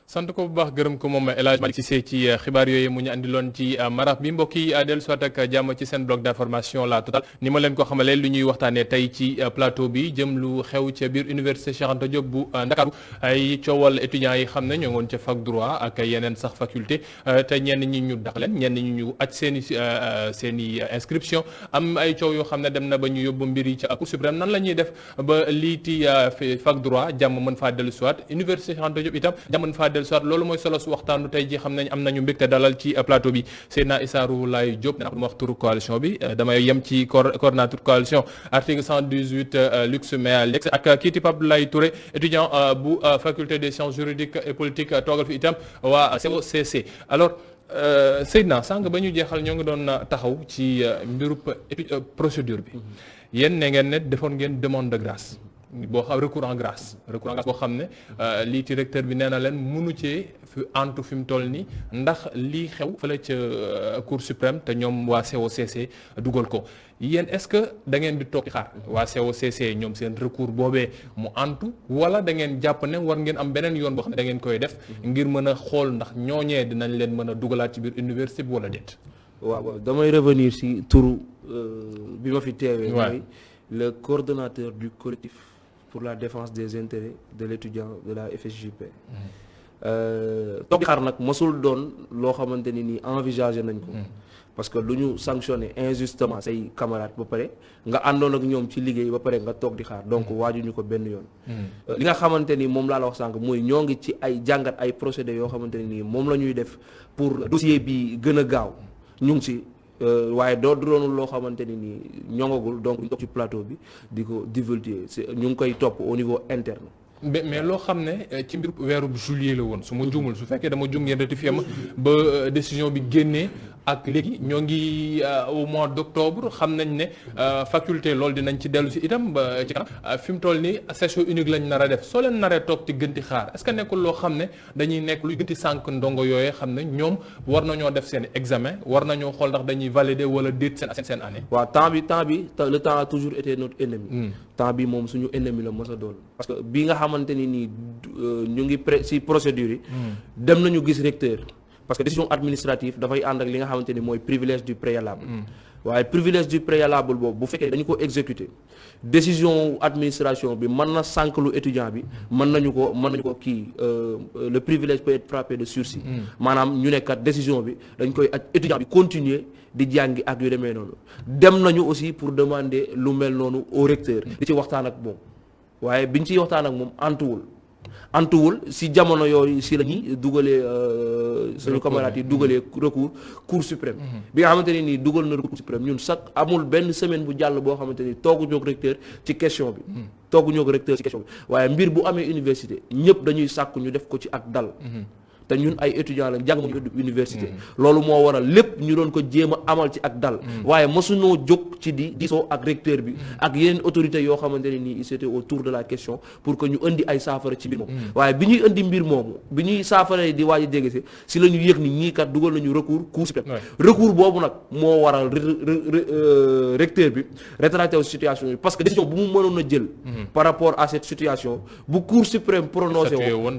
sant ko bu baax gërëm ko moom El Hadj Malick Cissé ci xibaar yooyu mu ñu andiloon ci maraf bi mbokk yi dellu soit ak jàmm ci seen bloc d'information la Total ni ma leen ko xamalee lu ñuy waxtaanee tey ci plateau bi jëm lu xew ca biir université Cheikh Anta Diop bu Ndakaaru ay coowal étudiants yi xam ne ñoo ngoon ca fac droit ak yeneen sax faculté te ñenn ñi ñu dàq leen ñenn ñi ñu aj seen i inscription am ay coow yoo xam ne dem na ba ñu yóbbu mbir yi ca Cour suprême nan la ñuy def ba liiti fac droit jàmm mën faa dellu soit université Cheikh Anta Diop itam jàmm mën faa soit loolu mooy solo su waxtaanu tey ji xam nañ am nañu mbégte dalal ci plateau bi Seydina Issa Rouhou Laye Diop na wax turu coalition bi damay yem ci coordinateur coalition article 118 Lux Mea Lex ak kiiti Pape Abdoulaye Touré étudiant bu faculté des sciences juridiques et politiques toogal fi itam waa COCC alors Seydina sànq ba ñu jeexal ñoo ngi doon taxaw ci mbiru procédure bi yéen ne ngeen ne defoon ngeen demande de grâce boo xam recours en grâce boo xam ne lii ci recteur bi nee na leen mënu cee fi antu fi mu toll nii ndax lii xew fële ca cour suprême te ñoom waa COCC dugal ko yéen est-ce que da ngeen di toog ci xaar waa COCC ñoom seen recours boobee mu antu wala da ngeen jàpp ne war ngeen am beneen yoon boo xam ne da ngeen koy def ngir mën a xool ndax ñooñee dinañ leen mën a dugalaat ci biir université bi wala déet. waaw damay revenir si turu bi ma fi teewee. mooy le coordonnateur du collectif pour la défense des intérêts de l'étudiant de la FSJP. toog xaar nag mosul doon loo xamante ni nii envisagé nañ ko. parce que lu ñu sanctionné injustement say camarades ba pare nga àndoon ak ñoom ci liggéey ba pare nga toog di xaar donc waajuñu ko benn yoon. li nga xamante ni moom laa la wax sànq mooy ñoo ngi ci ay jàngat ay procédés yoo xamante ne nii moom la ñuy def pour dossier bi gën a gaaw ñu ngi ci. waaye doo doonul loo xamante ni nii ñoŋagul donc ñu toog ci plateau bi di ko divulguer ñu ngi koy topp au niveau interne. mais loo xam ne ci mbir weeru juillet la woon su ma juumul su fekkee dama juum ngeen rectifié ma ba décision bi génnee ak léegi ñoo ngi au mois d'octobre xam nañ ne faculté loolu dinañ ci dellu si itam ba ci kanam fi mu toll nii session unique lañ nar a def soo leen naree toog ci gënti xaar est-ce que nekkul loo xam ne dañuy nekk luy gënti sànq ndongo yooyee xam ne ñoom war nañoo def seen examen war nañoo xool ndax dañuy valider wala déet seen année. waaw temps bi le temps a toujours été notre ennemi. temps bi moom suñu ennemi la mos a doon parce que bi nga xamante ni nii ñu ngi ci procédure yi. dem nañu gis recteur. parce que décision administrative dafay ànd ak li nga xamante ni mooy privilège du préalable. waaye privilège du préalable boobu bu fekkee dañu ko exécuter décision administration bi mën na sànq lu étudiant bi mën nañu ko kii le privilège peut être frappé de sursis. maanaam ñu ne kat décision bi dañ koy étudiant bi continuer di jàngi ak yu demee noonu dem nañu aussi pour demander lu mel noonu au recteur di ci waxtaan ak moom waaye biñ ciy waxtaan ak moom antuwul si jamono yooyu si la ñuy dugalee suñu camarades yi dugalee recours cour suprême bi nga xamante ne nii dugal na recours suprême ñun sax amul benn semaine bu jàll boo xamante ni tooguñu ak recteur ci question bi waaye mbir bu amee université ñëpp dañuy sàkku ñu def ko ci ak dal te ñun ay étudiants la jàng ñu université loolu moo waral lépp ñu doon ko jéem a amal ci ak dal waaye mosuñoo jóg ci di diisoo ak recteur bi ak yeneen autorités yoo xamante ne nii c'était autour de la question pour que ñu indi ay saafara ci mbir moomu waaye bi ñuy indi mbir moomu bi ñuy saafara di waaj a jege si la ñu yëg ni ñii kat dugal nañu recours cour suprême recours boobu nag moo waral recteur bi rétracté wu situation bi parce que décision bu mu mënoon a jël par rapport à cette situation bu cour suprême prononcé woo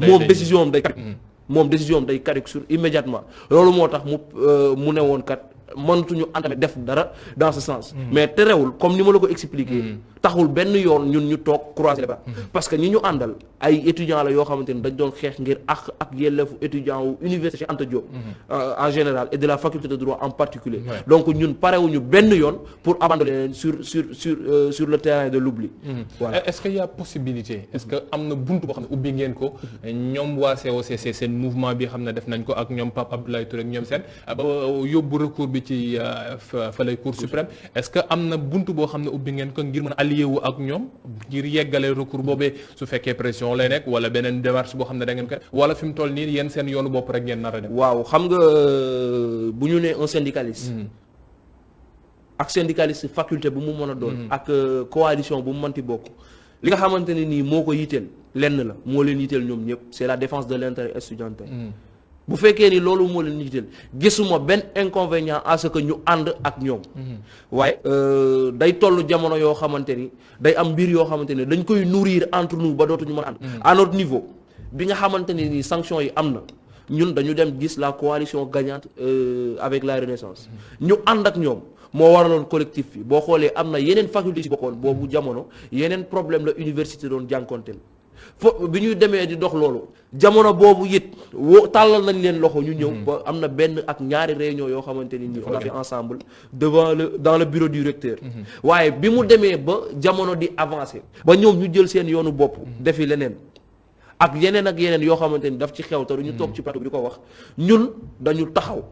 moom décision am day caduc sur immédiatement loolu moo tax mu ne woon kat mënatuñu entamé def dara dans ce sens. mais terewul comme ni ma la ko expliqué. taxul benn yoon ñun ñu toog croiser les bras. parce que ñi ñu àndal ay étudiants la yoo xamante ni dañ doon xeex ngir ak yelleefu étudiants wu université Anta Diop. en général et de la faculté de droit en particulier donc ñun parewuñu benn yoon pour abandonner leen sur le terrain de l'oubli. voilà est-ce que y a possibilité est-ce que am na buntu boo xam ne ubbi ngeen ko ñoom waa COCC seen mouvement bi xam ne def nañ ko ak ñoom Pape Abdoulaye Touré ak ñoom seen ba yóbbu recours bi ci fële Cour suprême est-ce que am na buntu boo xam ne ubbi ngeen ko ngir mën a allié wu ak ñoom ngir yeggale recours boobee su fekkee pression lay nekk wala beneen démarche boo xam ne da ngeen ko wala fi mu toll nii yéen seen yoonu bopp rek ngeen nar a def. waaw xam nga bu ñu nee un syndicaliste. ak syndicaliste faculté bu mu mën a doon. ak coalition bu mu mënti bokk. li nga xamante ne nii moo ko yitteel lenn la moo leen yitteel ñoom ñëpp c'est la défense de l'intérêt estudiantin. bu fekkee ni loolu moo leen yitteel gisuma benn inconvénient à ce que ñu ànd ak ñoom. waaye day toll jamono yoo xamante ni day am mbir yoo xamante ni dañ koy nourrir entre nous ba dootuñu mën a ànd. à notre niveau bi nga xamante ne ni sanction yi am na ñun dañu dem gis la coalition gagnante avec la Renaissance ñu ànd ak ñoom moo waraloon collectif bi boo xoolee am na yeneen faculté ci bokkoon boobu jamono yeneen problème la université doon jànkonteel bi ñuy demee di dox loolu jamono boobu it tàllal nañ leen loxo ñu ñëw ba am na benn ak ñaari réunion yoo xamante ni nii on a fait ensemble dans le bureau du recteur waaye bi mu demee ba jamono di avancer ba ñoom ñu jël seen yoonu bopp defi leneen ak yeneen yoo xamante ni daf ci xew te duñu toog ci plateau bi di ko wax ñun dañu taxaw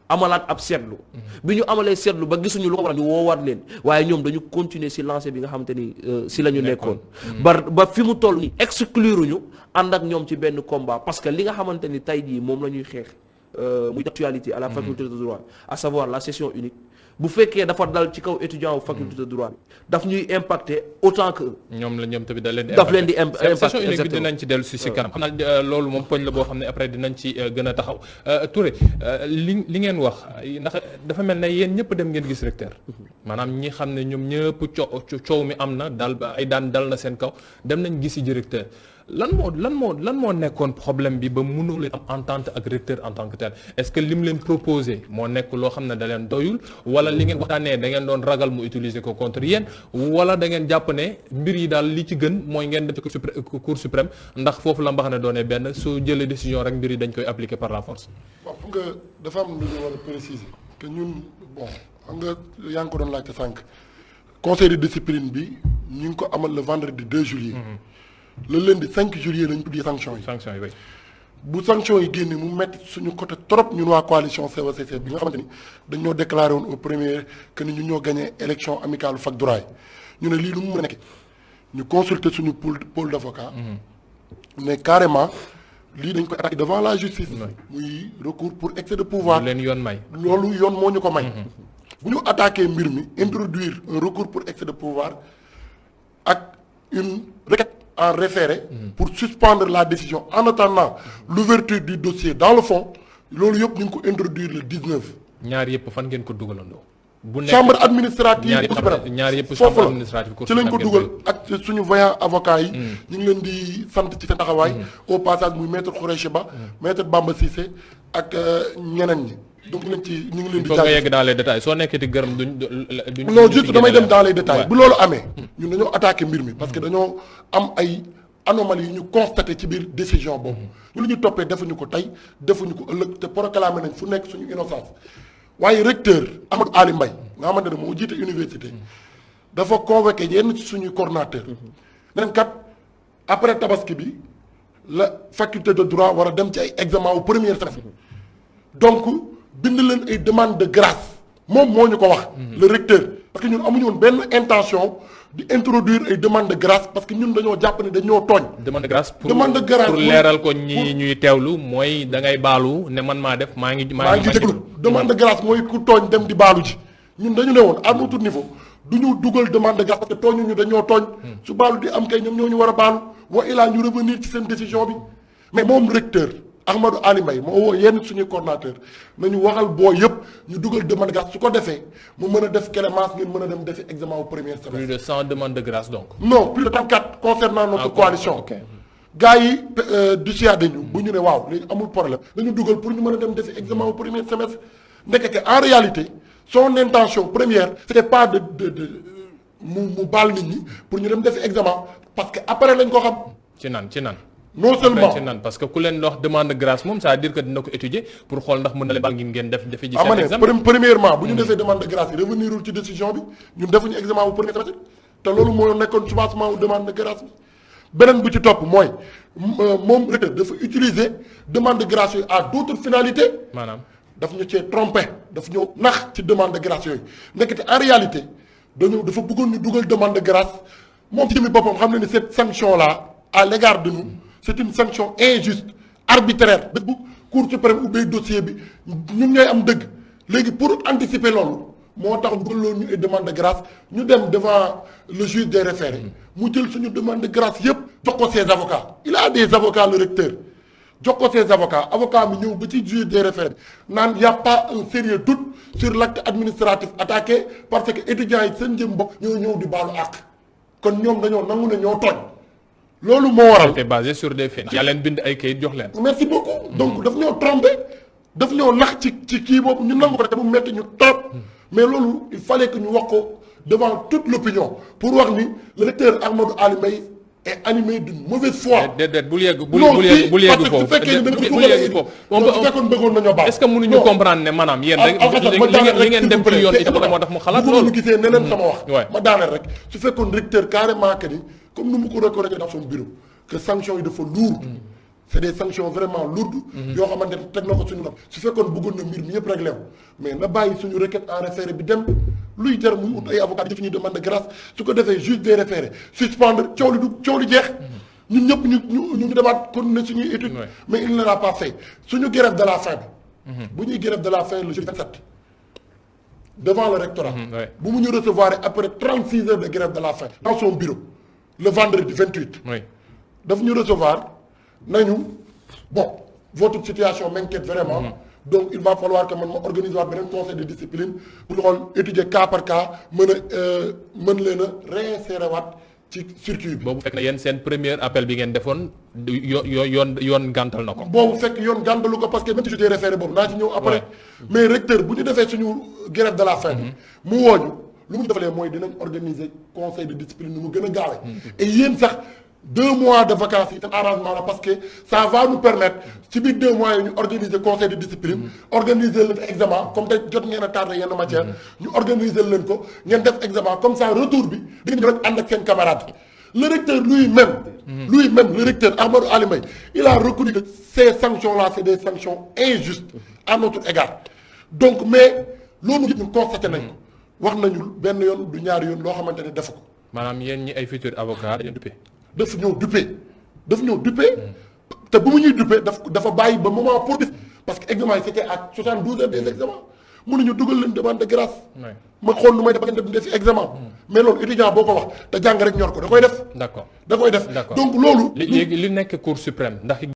amalaat ab seetlu bi ñu amalee seetlu ba gisuñu lu ko waral ñu woowaat leen waaye ñoom dañu continuer si lancé bi nga xamante ni si la ñu nekkoon ba fi mu toll ni exclure ñu ànd ak ñoom ci benn combat parce que li nga xamante ni tey jii moom la ñuy xeex muy actualité à la faculté de droit à savoir la session unique bu fekkee dafa dal ci kaw étudiant wu faculté de droit bi daf ñuy impacter autant que ñoom tamit daf leen di impacter session unique bi dinañ ci dellu si kanam xam naa loolu moom poñ la boo xam ne après dinañ ci gën a taxaw Touré li ngeen wax ndax dafa mel ne yéen ñëpp dem ngeen gis recteur maanaam ñi xam ne ñoom ñëpp coow mi am na daal ay daan dal na seen kaw dem nañ gisi directeur lan moo nekkoon problème bi ba mënoo leen am entente ak recteur en tant que tel est-ce que lim leen proposé moo nekk loo xam ne da leen doyul wala li ngeen waxtaanee da ngeen doon ragal mu utiliser ko contre yéen wala da ngeen jàpp ne mbir yi daal li ci gën mooy ngeen def ci cour suprême ndax foofu la mbax ne doonee benn su jëlee décision rek mbir yi dañ koy appliquer par la force. waaw pour nga dafa am lu ñu war a préciser que ñun bon xam nga yaa ngi ko doon laajte sànq conseil de discipline bi ñu ngi ko amal le vendredi 2 juillet. le lundi 5 juillet lañ tuddee sanctions yi. sanctions yi oui. bu sanctions yi génne mu metti suñu côté trop ñun waa coalition CEVCC bi nga xamante ni dañoo déclaré woon au premier que ni ñun ñoo gagné élection amicale fac droit ñu ne lii lu mu mën a nekk ñu consulter suñu pôle d'avocat mais carrément lii dañ koy attaqué devant la justice. muy recours pour excès de pouvoir. leen yoon may. loolu yoon moo ñu ko may. bu ñu attaqué mbir mi introduire un recours pour excès de pouvoir ak une requête en référé pour suspendre la décision en attendant l'ouverture du dossier dans le fond loolu yëpp ñu ngi ko introduire le 19. ñaar yëpp fan ngeen ko dugalandoo. bu nekk chambre administrative ñaar yëpp foofu chambre administrative la ci lañ ko dugal ak suñu voyant avocat yi ñu ngi leen di sant ci seen taxawaay au passage muy maître Khoureyssi Ba maître Bamba Cissé ak ñeneen ñi donc ñu ngi leen di nga yegg dans les détails soo nekkee di gërëm duñ non juste damay dem dans les détails bu loolu amee ñun dañoo attaqué mbir mi parce que dañoo am ay anomalies yu ñu constaté ci biir décision boobu ñu lu ñu toppee defuñu ko tey defuñu ko ëllëg te proclamé nañ fu nekk suñu innocence waaye recteur Amadou Ali Mbaye nga xamante ne moo jiite université dafa convoqué yenn ci suñuy coordonnateur neneen kat après tabaski bi la faculté de droit war a dem ci ay examen au premier semestre donc bind leen ay demande de grâce moom moo ñu ko wax le recteur parce que ñun amuñu woon benn intention di introduire ay demande de grâce parce que ñun dañoo jàpp ne dañoo tooñ. demande de grâce pour pour leeral ko ñuy teewlu mooy da ngay baalu ne man maa def maa ngi déglu demande de grâce mooy ku tooñ dem di baalu ji ñun dañu ne woon à notre niveau du ñu dugal demande de grâce parce que tooñu ñu dañoo tooñ su baalu di am kay ñoom ñoo ñu war a baalu wa ilaa ñu revenir ci seen décision bi mais moom recteur Ahmadou Ali Mbaye moo woo yenn suñuy coordonnateur nañu waxal boo yëpp ñu dugal demande de grâce su ko defee mu mën a def clémence ngeen mën a dem defi examen au premier semestre. plus de 100 demandes de grâce donc. non plus de 34 concernant notre coalition. gars yi du siyaade ñu bu ñu ne waaw léegi amul problème dañu dugal pour ñu mën a dem defi examen au premier semestre ndekete en réalité son intention première c'était pas de mu baal nit ñi pour ñu dem defi examen parce que après lañ ko xam. ci nan. non seulement ci nan parce que ku leen wax demande de grâce moom ça veut dire que dina ko étudier pour xool ndax mën na leen baal ngeen def defi ji seen examen premièrement bu ñu defee demande de grâce yi revenirul ci décision bi ñun defuñu examen bu premier semestre te loolu moo nekkoon soubassement wu demande de grâce bi beneen bu ci topp mooy moom recteur dafa utiliser demande de grâce yooyu à d'autres finalités maanaam daf ñu cee trompé daf ñëw nax ci demande de grâce yooyu nekkati en réalité dafa bëggoon ñu dugal demande de grâce moom ci jëmmi boppam xam ne ni cette sanction là à l'égard de nous c'est une sanction injuste arbitraire dëgg bu cour suprême ubbee dossier bi ñun ñooy am dëgg léegi pour anticiper loolu moo tax ñu loolu ñu ay demande de grâce ñu dem devant le juge des référés mu jël suñu demande de grâce yépp jox ko ses avocats il a des avocats le recteur jox ko ses avocats avocat bi ñëw ba ci juge des référés naan y a pas un sérieux doute sur l'acte administratif attaqué parce que étudiants yi seen jëm bopp ñoo ñëw di baalu àq kon ñoom dañoo nangu ne ñoo tooñ loolu moo waral c'était basé sur des faits. yaa leen bind ay kayit jox leen. merci beaucoup donc daf ñoo trompé daf ñoo nax ci kii boobu ñu nangu ko rek te mu metti ñu trop mais loolu il fallait que ñu wax ko devant toute l'opinion pour wax ni le recteur Ahmadou Ali Mbaye est animé d'une mauvaise foi. déedéet bul yegg bul non yegg bul yegg parce que foofu su fekkee ne da nga ko bul yegg foofu. non su fekkoon bëggoon nañoo baax. est-ce que mënuñu comprendre ne maanaam yéen rek li ngeen dem ci yoon itam moo tax mu xalaat loolu. ñu gisee neneen sama wax. waay ma daaneel rek su fekkoon recteur carrément que ni comme nu mu ko reconnaître dans son bureau que sanctions yi dafa lourd. c'est des sanctions vraiment lourdes. yoo xamante ne teg na ko suñu nopp su fekkoon bëggoon na mbir mi yëpp réglé wu mais na bàyyi suñu requête en référé bi dem luy jar mu ut ay avocats def ñu demande de grâce su ko defee juge des référés suspendre coow li jeex. ñun ñëpp ñu demaat continuer suñuy étude mais il ne l'a pas fait suñu grève de la faim bi. bu ñuy grève de la faim le jeudi 27 devant le rectorat. bu mu ñu recevoir après 36 heures de grève de la faim. dans son bureau le vendredi 28. daf ñu recevoir. nañu bon votre situation m'inquiète vraiment donc il va falloir que man ma organiser waat beneen conseil de discipline pour xool étudier cas par cas mën leen a réinsérer waat ci circuit bi. boobu fekk na yéen seen premier appel bi ngeen defoon yoon gàntal na ko. boobu fekk yoon gàntalu ko parce que même si j'étais référé boobu naa ci ñëw après. mais recteur bu ñu defee suñu grève de la faim bi mu wooñu lu mu defalee mooy dinañ organiser conseil de discipline nu mu gën a gaawee. et yéen sax 2 mois de vacances yi seen arrangement la parce que ça va nous permettre ci biir 2 mois yi ñu organiser conseil de discipline organiser leen examen comme tey jot ngeen a tardé yenn matière ñu organiser leen ko ngeen def examen comme ça retour bi di ngeen rek ànd ak seen camarade le recteur lui-même le recteur Ahmadou Ali Mbaye il a reconnu que ces sanctions là c'est des sanctions injustes à notre égard donc mais loolu ñu constaté nañ ko wax nañu benn yoon du ñaari yoon loo xamante ne def ko. maanaam yéen ñi ay futurs avocats dañu duppe. daf ñëw duppee te bu mu ñuy duppee dafa bàyyi ba moment pour parce que examen yi c'était à 72 heures des examens mënuñu dugal leen demande de grâce. ma xool nu may def ba ngeen def examen. mais loolu étudiant boo ko wax te jàng rek ñor ko da koy def. d'accord da koy def donc loolu. léegi li nekk Cour suprême ndax.